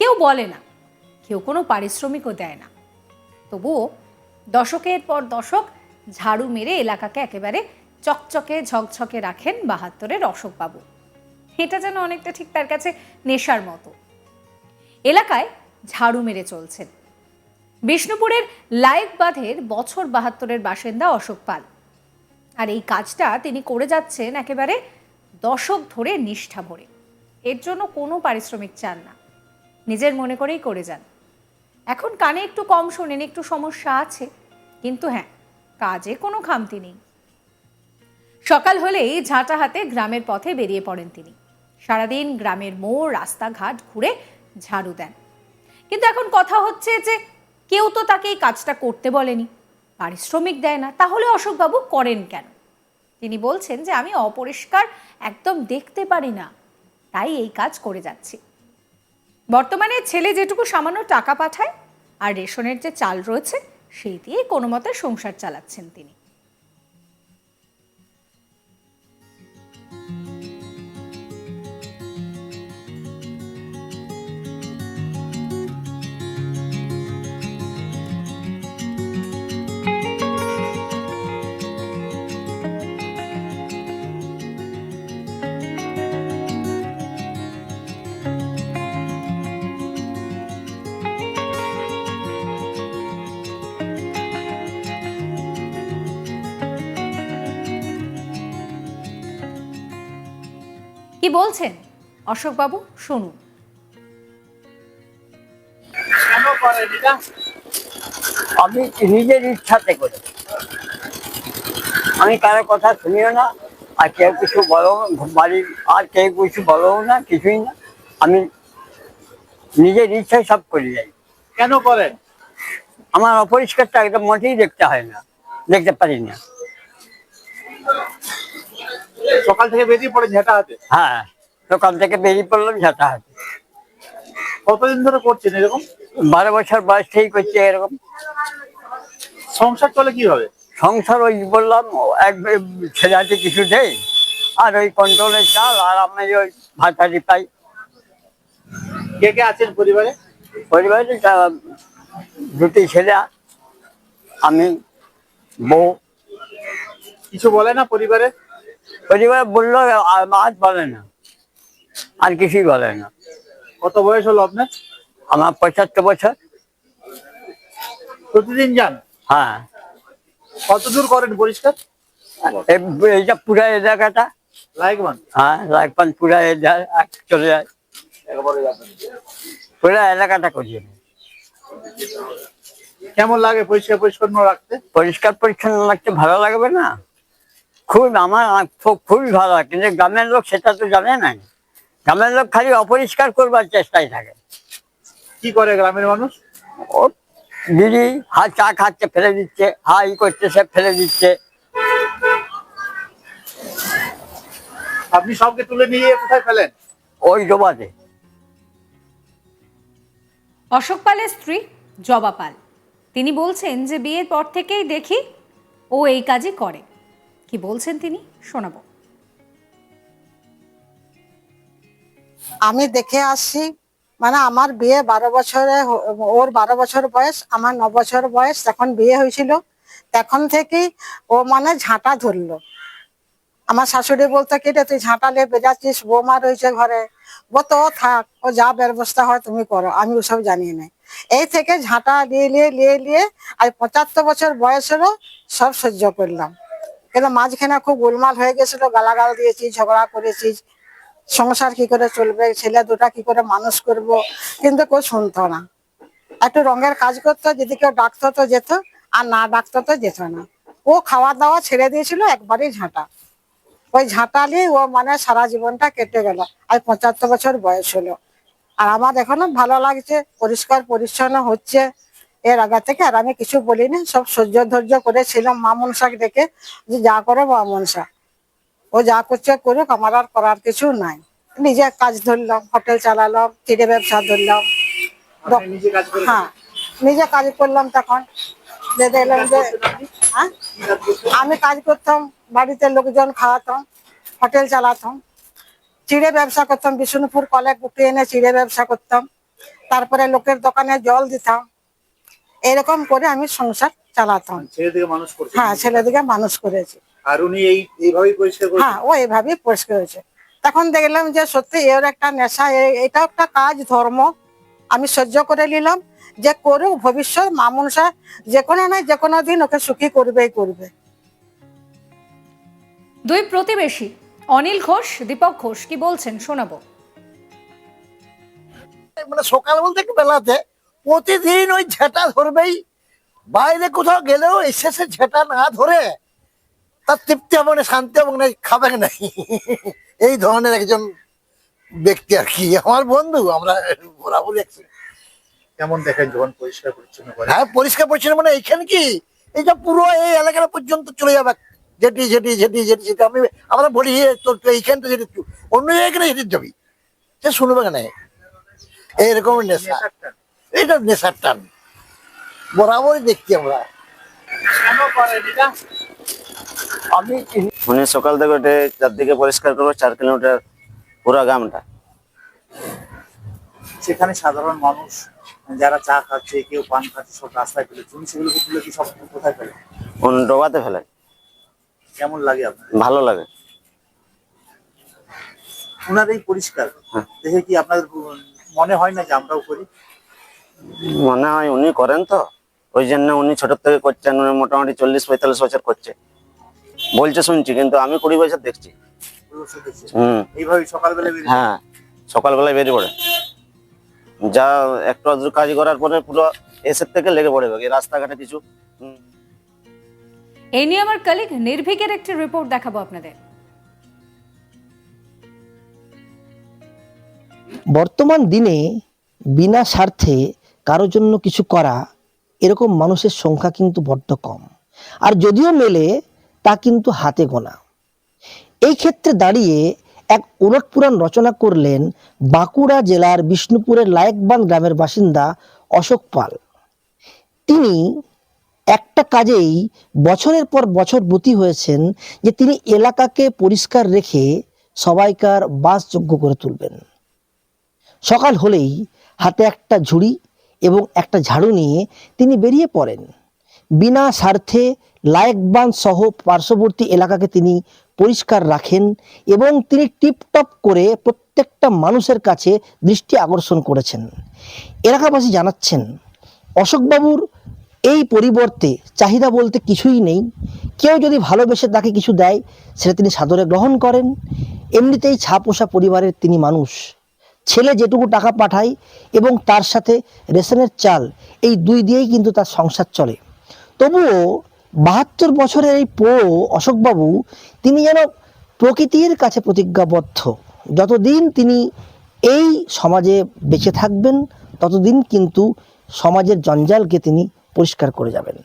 কেউ বলে না, কেউ কোনো পারিশ্রমিকও দেয় না। তবুও দশকের পর দশক ঝাড়ু মেরে এলাকাকে একেবারে চকচকে ঝকঝকে রাখেন ৭২-এর অশোকবাবু। এটা যেন অনেকটা ঠিক তার কাছে নেশার মতো। এলাকায় ঝাড়ু মেরে চলছেন। বিষ্ণুপুরের লাইক বাঁধের বছর ৭২-এর বাসিন্দা অশোক পাল। আর এই কাজটা তিনি করে যাচ্ছেন একেবারে দশক ধরে নিষ্ঠা ভরে। এর জন্য কোনো পারিশ্রমিক চান না, নিজের মনে করেই করে যান। এখন কানে একটু কম শোনেন, একটু সমস্যা আছে, কিন্তু হ্যাঁ, কাজে কোনো খামতি নেই। সকাল হলেই ঝাঁটা হাতে গ্রামের পথে বেরিয়ে পড়েন তিনি। সারাদিন গ্রামের মোড় রাস্তাঘাট ঘুরে ঝাড়ু দেন। কিন্তু এখন কথা হচ্ছে যে কেউ তো তাকে এই কাজটা করতে বলেনি, পারিশ্রমিক দেয় না, তাহলে অশোকবাবু করেন কেন? তিনি বলছেন যে আমি অপরিষ্কার একদম দেখতে পারি না, তাই এই কাজ করে যাচ্ছি। বর্তমানে ছেলে যেটুকু সামান্য টাকা পাঠায় আর রেশনের যে চাল রয়েছে সেই দিয়ে কোনো মতে সংসার চালাচ্ছেন তিনি। কি বলছেন অশোকবাবু, শুনুন। আমি নিজের ইচ্ছাতে করি, আমি কারো কথা শুনিও না, আর কেউ কিছু বলো বাড়ির আর কেউ কিছু বলো না, কিছুই না। আমি নিজের ইচ্ছায় সব করে যাই। কেন করেন? আমার অপরিষ্কারটা একদম মোটেই দেখতে হয় না, দেখতে পারি না। সকাল থেকে বেরিয়ে পড়ে ঝাঁটা হাতে? হ্যাঁ, সকাল থেকে বেরিয়ে পড়লাম ঝাঁটা হাতে। কতদিন ধরে করছেন এরকম? 12 বছর বয়স থেকেই করছে এরকম। সংসার চলে কিভাবে? সংসার ওই বললাম, এক ছেলে আছে কিছু দেয়, আর ওই কন্ট্রোলের চাল, আর আমি ওই ভাতারি পাই। কে কে আছেন পরিবারে? পরিবারে দুটি ছেলে, আমি, বউ। কিছু বলে না পরিবারে? পরিবার বললো আজ বলে না, আর কিছুই বলে না। কত বয়স হলো আপনার? আমার 75 বছর। প্রতিদিন যান? হ্যাঁ। কত দূর করেন পরিষ্কার? এইটা পুরা এলাকাটা। লাইকবান? হ্যাঁ, লাইকবান পুরা চলে যায়, পুরা এলাকাটা করিয়ে। কেমন লাগে পরিষ্কার পরিচ্ছন্ন রাখতে? পরিষ্কার পরিচ্ছন্ন রাখতে ভালো লাগবে না? খুব, আমার খুবই ভালো লাগে, কিন্তু গ্রামের লোক সেটা তো জানে না। গ্রামের লোক খালি অপরিষ্কার করবার চেষ্টায় থাকে। কি করে গ্রামের মানুষ? ও দিদি চা খাচ্ছে ফেলে দিচ্ছে, ই করছে সে ফেলে দিচ্ছে। আপনি সবকে তুলে নিয়ে কোথায় ফেলেন? ওই ডোবাতে। অশোক পালের স্ত্রী জবা পাল, তিনি বলছেন যে বিয়ের পর থেকেই দেখি ও এই কাজই করে। কি বলছেন তিনি, শোনাবো। আমি দেখে আসছি, মানে আমার বিয়ে 12 বছরে, ওর 12 বছর বয়স, আমার 9 বছর বয়স যখন বিয়ে হয়েছিল, তখন থেকেই ও মানে ঝাঁটা ধরলো। আমার শাশুড়ি বলতো কি রে তুই ঝাঁটা নিয়ে বেজাচ্ছিস, বৌমা রয়েছে ঘরে, তো ও থাক, ও যা ব্যবস্থা হয় তুমি করো, আমি ওসব জানি না। এই থেকে ঝাঁটা নিয়ে নিয়ে নিয়ে নিয়ে আর 75 বছর বয়স হলো, সব সহ্য করলাম। কিন্তু মাঝখানে খুব গোলমাল হয়ে গেছিল, গালাগাল দিয়েছি, ঝগড়া করেছি, সংসার কি করে চলবে, ছেলে দুটা কি করে মানুষ করব, কিন্তু কেউ শুনতো না। একটু রঙের কাজ করতো, যদি কেউ ডাকতো তো যেত, আর না ডাকতো তো যেত না। ও খাওয়া দাওয়া ছেড়ে দিয়েছিল, একবারই ঝাঁটা। ওই ঝাঁটা নিয়ে ও মানে সারা জীবনটা কেটে গেল, আর 75 বছর বয়স হলো। আর আমার এখনো ভালো লাগছে, পরিষ্কার পরিচ্ছন্ন হচ্ছে এর আগে থেকে। আর আমি কিছু বলিনি, সব সহ্য ধৈর্য করেছিলাম মা মনসাকে দেখে, যে যা করে মা মনসা, ও যা করছে করুক, আমার আর করার কিছু নাই। নিজে কাজ ধরলাম, হোটেল চালালাম, চিড়ে ব্যবসা ধরলাম। আপনি নিজে কাজ করেন? হ্যাঁ, নিজে কাজ করলাম তখন। যে দেখলাম যে হ্যাঁ, আমি কাজ করতাম, বাড়িতে লোকজন খাওয়াতাম, হোটেল চালাতাম, চিড়ে ব্যবসা করতাম, বিষ্ণুপুর কলে কুটে এনে চিড়ে ব্যবসা করতাম। তারপরে লোকের দোকানে জল দিতাম, এরকম করে আমি সংসার চালাতাম। ছেলে থেকে মানুষ করছে। হ্যাঁ, ছেলেদিকে মানুষ করেছি। আর উনি এইভাবেই পরিষ্কার করছেন। হ্যাঁ, ও এভাবেই পরিষ্কার হয়েছে। তখন দেখলাম যে সত্যি এর একটা নেশা, এটা একটা কাজ, ধর্ম। আমি সহ্য করে নিলাম যে করুক, ভবিষ্যৎ মানুষা যে কোনো না যে কোনো দিন ওকে সুখী করবেই করবে। দুই প্রতিবেশী অনিল ঘোষ, দীপক ঘোষ কি বলছেন শোনাবো। মানে সকাল বলতে কি বেলাতে প্রতিদিন ওই ঝেঁটা ধরবেই, বাইরে কোথাও গেলেও এসে সে ঝেঁটা না ধরে তার তৃপ্তি হবে না, শান্তি হবে না, খাবে নাই। এই ধরনের একজন ব্যক্তি আর কি, আমার বন্ধু, আমরা বরাবরই একসাথে। কেমন দেখেন যখন পরিষ্কার পরিচ্ছন্ন করে? হ্যাঁ, পরিষ্কার পরিচ্ছন্ন মানে এইখানে কি এইটা পুরো এই এলাকাটা পর্যন্ত চলে যাবে, যেটি যেটি যেটি যেটি যেটি আমরা বলি তোর এইখানটা যেটি অন্য জায়গায় যেটি যাবি, সে শুনবে না। এইরকম নেশা, নেশার টান। এটা নেশার টান বরাবরই দেখছি আমরা। কেন করেন এটা? আমি মানে সকাল থেকে উঠে চারদিকে পরিষ্কার করবো, 4 কিলোমিটার পুরো গ্রামটা। সেখানে সাধারণ মানুষ যারা চা খাচ্ছে, কেউ পান খাচ্ছে, সব রাস্তায় ফেলে, তুমি সেগুলো তুলে কি সব কোথায় ফেলে? ডোবাতে ফেলে। কেমন লাগে আপনার? ভালো লাগে। ওনার এই পরিষ্কার দেখে কি আপনাদের মনে হয় না যে আমরাও করি? মনে হয় উনি করেন তো, ওই জন্য উনি ছোট থেকে করছেন। উনি মোটামুটি 40-45 বছর করছে বলছে, শুনছি, কিন্তু আমি 20 বছর দেখছি। পরিবেশে দেখছি। হুম। এইভাবে সকালবেলা বেরিয়ে হ্যাঁ, সকালবেলায় বেরিয়ে পড়ে, যা একটু আধটু কাজ করার পরে পুরো এসের থেকে লেগে পড়ে এই রাস্তাঘাটে কিছু। এই নিয়ে আমার কলিগ নির্ভীকের একটি রিপোর্ট দেখাবো আপনাদের। বর্তমান দিনে বিনা স্বার্থে কারোর জন্য কিছু করা, এরকম মানুষের সংখ্যা কিন্তু বড্ড কম, আর যদিও মেলে তা কিন্তু হাতে গোনা। এই ক্ষেত্রে দাঁড়িয়ে এক উলটপুরাণ রচনা করলেন বাঁকুড়া জেলার বিষ্ণুপুরের লায়েকবান গ্রামের বাসিন্দা অশোক পাল। তিনি একটা কাজেই বছরের পর বছর ব্রতী হয়েছেন যে তিনি এলাকাকে পরিষ্কার রেখে সবাইকার বাসযোগ্য করে তুলবেন। সকাল হলেই হাতে একটা ঝুড়ি এবং একটা ঝাড়ু নিয়ে তিনি বেরিয়ে পড়েন। বিনা স্বার্থে লায়েকবান সহ পার্শ্ববর্তী এলাকাকে তিনি পরিষ্কার রাখেন এবং তিনি টিপটপ করে প্রত্যেকটা মানুষের কাছে দৃষ্টি আকর্ষণ করেছেন। এলাকাবাসী জানাচ্ছেন অশোকবাবুর এই পরিবর্তে চাহিদা বলতে কিছুই নেই। কেউ যদি ভালোবেসে তাকে কিছু দেয় সেটা তিনি সাদরে গ্রহণ করেন। এমনিতেই ছাপোষা পরিবারের তিনি মানুষ। ছেলে যেটুকু টাকা পাঠায় এবং তার সাথে রেশনের চাল, এই দুই দিয়েই কিন্তু তার সংসার চলে। তবুও 72 বছরের এই পোড়ো অশোকবাবু, তিনি যেন প্রকৃতির কাছে প্রতিজ্ঞাবদ্ধ। যতদিন তিনি এই সমাজে বেঁচে থাকবেন ততদিন কিন্তু সমাজের জঞ্জালকে তিনি পরিষ্কার করে যাবেন।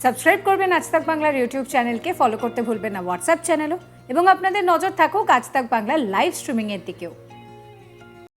সাবস্ক্রাইব করবেন আজ তাক বাংলার ইউটিউব চ্যানেলকে, ফলো করতে ভুলবেন না হোয়াটসঅ্যাপ চ্যানেলও, এবং আপনাদের নজর থাকুক আজ তাক বাংলার লাইভ স্ট্রিমিং এর দিকেও।